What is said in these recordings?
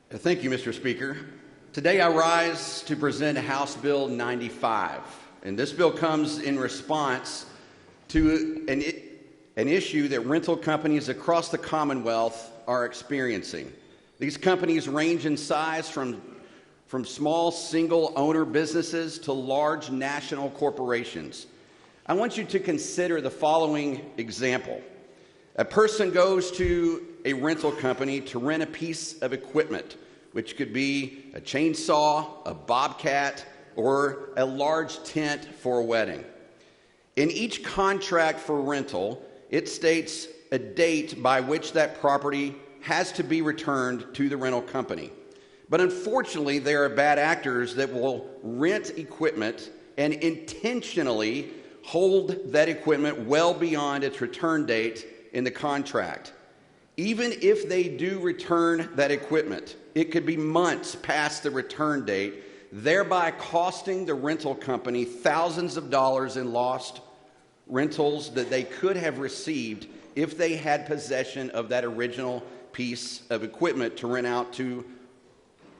Thank you, Mr. Speaker. Today I rise to present House Bill 95, and this bill comes in response to an issue that rental companies across the Commonwealth are experiencing. These companies range in size from small single-owner businesses to large national corporations. I want you to consider the following example. A person goes to a rental company to rent a piece of equipment, which could be a chainsaw, a bobcat, or a large tent for a wedding. In each contract for rental, it states a date by which that property has to be returned to the rental company. But unfortunately, there are bad actors that will rent equipment and intentionally hold that equipment well beyond its return date in the contract. Even if they do return that equipment, it could be months past the return date, thereby costing the rental company thousands of dollars in lost rentals that they could have received if they had possession of that original piece of equipment to rent out to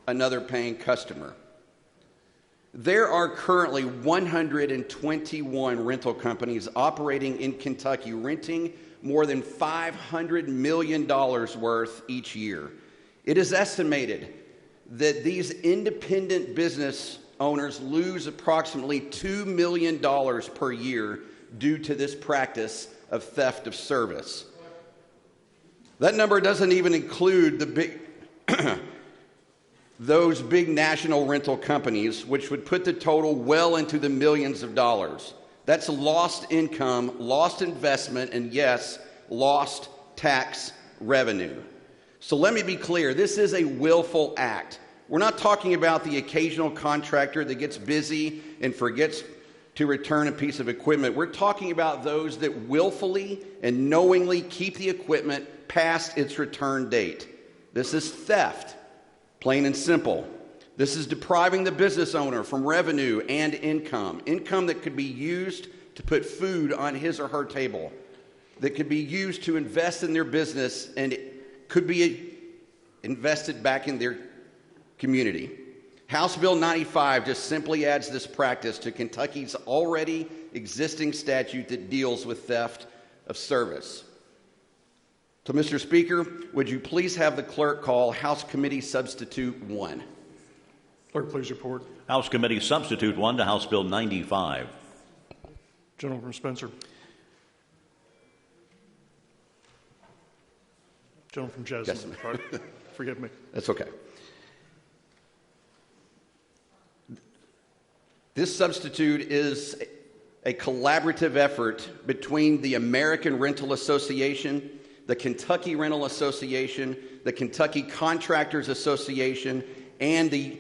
another paying customer. There are currently 121 rental companies operating in Kentucky, renting more than $500 million worth each year. It is estimated that these independent business owners lose approximately $2 million per year due to this practice of theft of service. That number doesn't even include those big national rental companies, which would put the total well into the millions of dollars. That's lost income, lost investment, and yes, lost tax revenue. So let me be clear, this is a willful act. We're not talking about the occasional contractor that gets busy and forgets to return a piece of equipment. We're talking about those that willfully and knowingly keep the equipment past its return date. This is theft. Plain and simple. This is depriving the business owner from revenue and income that could be used to put food on his or her table, that could be used to invest in their business, and it could be invested back in their community. House Bill 95 just simply adds this practice to Kentucky's already existing statute that deals with theft of service. So, Mr. Speaker, would you please have the clerk call House Committee Substitute 1? Clerk, please report. House Committee Substitute 1 to House Bill 95. Gentleman from Spencer. Gentleman from Jasmine. Yes. Forgive me. That's okay. This substitute is a collaborative effort between the American Rental Association, the Kentucky Rental Association, the Kentucky Contractors Association, and the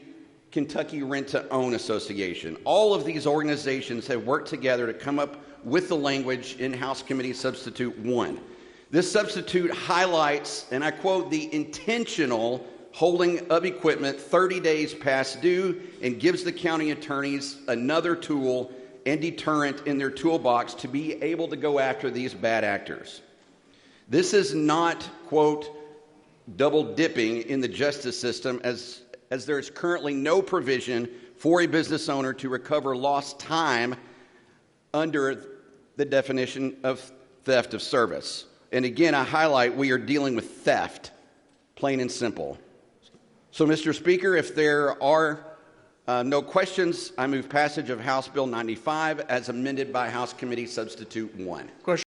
Kentucky Rent-to-Own Association. All of these organizations have worked together to come up with the language in House Committee Substitute 1. This substitute highlights, and I quote, the intentional holding of equipment 30 days past due and gives the county attorneys another tool and deterrent in their toolbox to be able to go after these bad actors. This is not, quote, double dipping in the justice system as there is currently no provision for a business owner to recover lost time under the definition of theft of service. And again, I highlight we are dealing with theft, plain and simple. So, Mr. Speaker, if there are no questions, I move passage of House Bill 95 as amended by House Committee Substitute 1. Question.